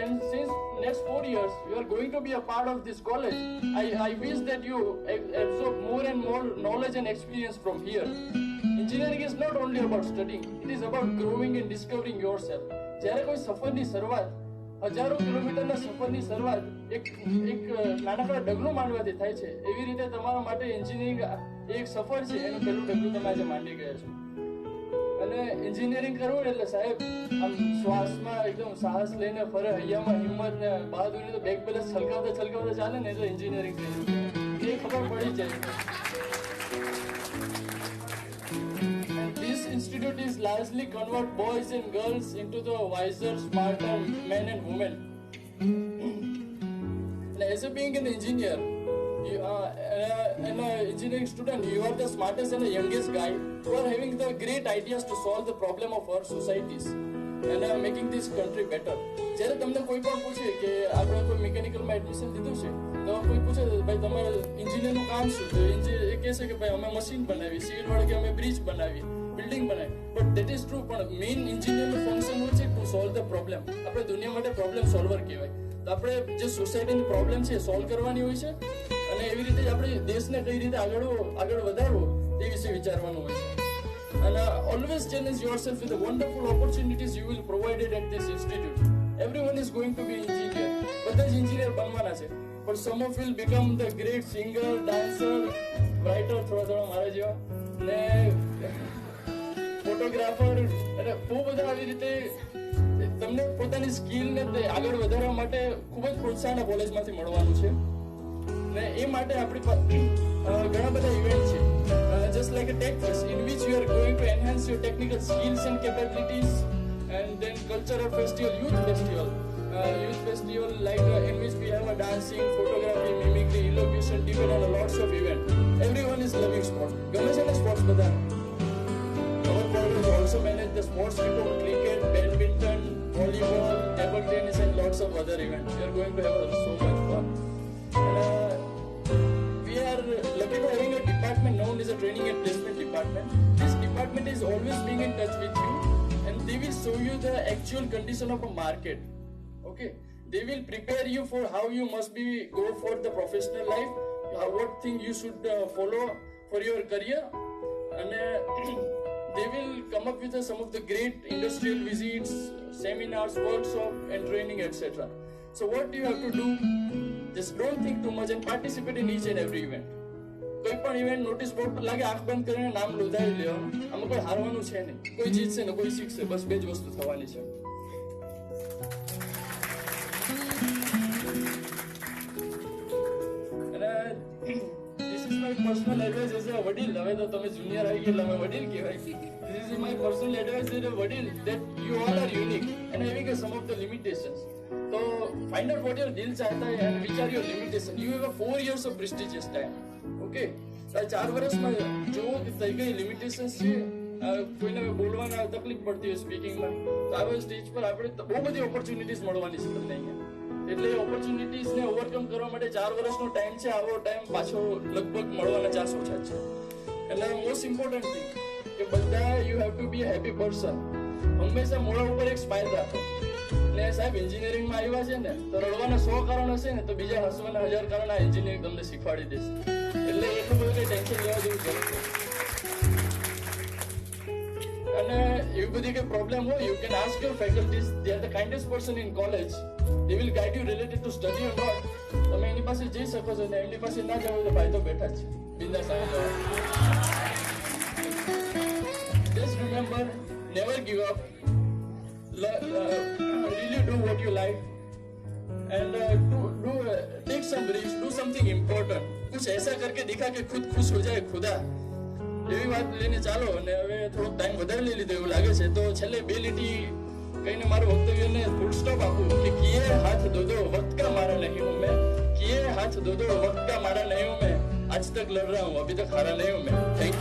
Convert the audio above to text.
and since next 4 years you are going to be a part of this college. I wish that you absorb more and more knowledge and experience from here. Engineering is not only about studying, it is about growing and discovering yourself. જ્યારે કોઈ સફરની શરૂઆત હજારો કિલોમીટરના સફરની શરૂઆત એક નાનકડા ડગલું માંડવાથી થાય છે, એવી રીતે તમારા માટે એન્જિનિયરિંગ એક સફર છે, એનું પહેલું ડગલું તમે આજે માંડી ગયા છો. અને એન્જિનિયરિંગ કરવું એટલે સાહેબ આમ શ્વાસમાં એકદમ સાહસ લઈને ફરે, હૈયામાં હિંમત ને બહાદુરી, તો બેક બેલેન્સ છલકાવતા છલકાવતા ચાલે ને એટલે એન્જિનિયરિંગ કર્યું એ ખબર પડી જાય. This institute is largely convert boys and girls into the wiser, smarter men and women. And as a being an engineer, you are an engineering student, you are the smartest and the youngest guy who are having the great ideas to solve the problem of our societies and making this country better. જ્યારે તમને કોઈ પણ પૂછે કે આપણે કોઈ મિકેનિકલમાં admission લીધું છે તો કોઈ પૂછે ભાઈ તમારે એન્જિનિયરનું કામ શું, તો એ કહેશે કે ભાઈ અમે મશીન બનાવી, સિવિલ વાળા કે અમે બ્રિજ બનાવી, બિલ્ડિંગ બનાવી. બટ ધેટ ઇઝ ટ્રુ, પણ મેઇન એન્જિનિયરનું ફંક્શન હોય છે ટુ સોલ્વ ધ પ્રોબ્લેમ. આપણે દુનિયા માટે પ્રોબ્લેમ સોલ્વર કહેવાય. તો આપણે જે સોસાયટીની પ્રોબ્લેમ છે એ સોલ્વ કરવાની હોય છે, અને એવી રીતે આપણે દેશને કઈ રીતે આગળ વધારવો તે વિશે વિચારવાનું હોય છે. And always challenge yourself with the wonderful opportunities you will provided at this institute. Everyone is going to be engineer. બધા જ engineer બનવાના છે, but some of will become the great singer, dancer, writer, થોડા મારા જેવા, ને photographer, અને બહુ બધા આવી રીતે તમને પોતાની સ્કિલને આગળ વધારવા માટે ખૂબ જ પ્રોત્સાહન કોલેજમાંથી મળવાનું છે. ને એ માટે આપણી ઘણા બધા ઇવેન્ટ છે, just like a tech fest in which you are going to enhance your technical skills and capabilities, and then cultural festival, youth festival like in which we have a dancing, photography, mimicry, elocution, debate and lots of event. Everyone is loving sports. ગમે છે ને sports બધા. Our college also manage the sports like cricket, badminton, volleyball, table tennis and lots of other events. We are going to have so much fun. We are lucky to having a department known as a training and placement department. This department is always being in touch with you, and they will show you the actual condition of a market. Okay, they will prepare you for how you must go for the professional life, what thing you should follow for your career, and they will come up with some of the great industrial visits, seminars, workshops and training, etc. So what you have to do, just don't think too much and participate in each and every event. કોઈ પણ event notice board પર લાગે આંખ બંધ કરીને નામ નોંધાવી લેવાનું. આમાં કોઈ હારવાનું છે નહીં, કોઈ જીતશે ને કોઈ શીખશે, બસ બે જ વસ્તુ થવાની છે. અને this is my personal advice as a વડીલ. હવે તો તમે જુનિયર આવી ગયા એટલે અમે વડીલ કહેવાય. This is my personal advice as a વડીલ, that you all are unique and having some of the limitations. So find out what your दिल चाहता है and which are your limitations. You have 4 years of prestigious time. Okay, 4 વર્ષમાં જો કઈ કઈ limitations છે, કોઈને બોલવામાં તકલીફ પડતી હોય સ્પીકિંગમાં, તો આ સ્ટેજ પર આપણે બહુ બધી ઓપોર્ચ્યુનિટીઝ મળવાની છે તમને અહીંયા. એટલે ઓપોર્ચ્યુનિટીઝને ઓવરકમ કરવા માટે 4 વર્ષનો ટાઈમ છે. આવો ટાઈમ પાછો લગભગ મળવાના ચાન્સ ઓછા છે. એટલે મોસ્ટ ઇમ્પોર્ટન્ટ થિંગ કે બધા you have to be a happy person. હંમેશા મોડા ઉપર એક સ્માઇલ રાખો. ને સાહેબ એન્જિનિયરિંગમાં આવ્યા છે ને તો રડવાના 100 કારણ હશે ને, તો બીજા હસવાના 1000 કારણ આ એન્જિનિયરિંગ તમને શીખવાડી દેશે. એટલે એટલું બધું કઈ ટેન્શન લેવા જેવું જરૂર નથી. અને એવી બધી કઈ પ્રોબ્લેમ હોય, you can ask your faculties. They are the kindest person in college. They will guide you related to study or not. તમે એની પાસે જઈ શકો છો, ને એમની પાસે ના જવું તો ભાઈ તો બેઠા છે, બિંદાસ આવી જાઓ. Just remember, never give up. Really do what you like and take some risks, do something important. कुछ ऐसा करके दिखा कि खुद खुश हो जाए खुदा. એવી વાત લઈને ચાલો. અને હવે થોડોક ટાઈમ વધારે લઈ લીધો એવું લાગે છે, તો છેલ્લે 2 લીટી કહીને મારું વક્તવ્યને ફૂલ સ્ટોપ આપું કે કિએ હાથ દો દો વક્ત કા મારા નહીં હું મેં, કિએ હાથ દો દો વક્ત કા મારા નહીં હું મેં, आज तक लड़ रहा हूँ अभी तक हारा नहीं हूँ मैं. थैंक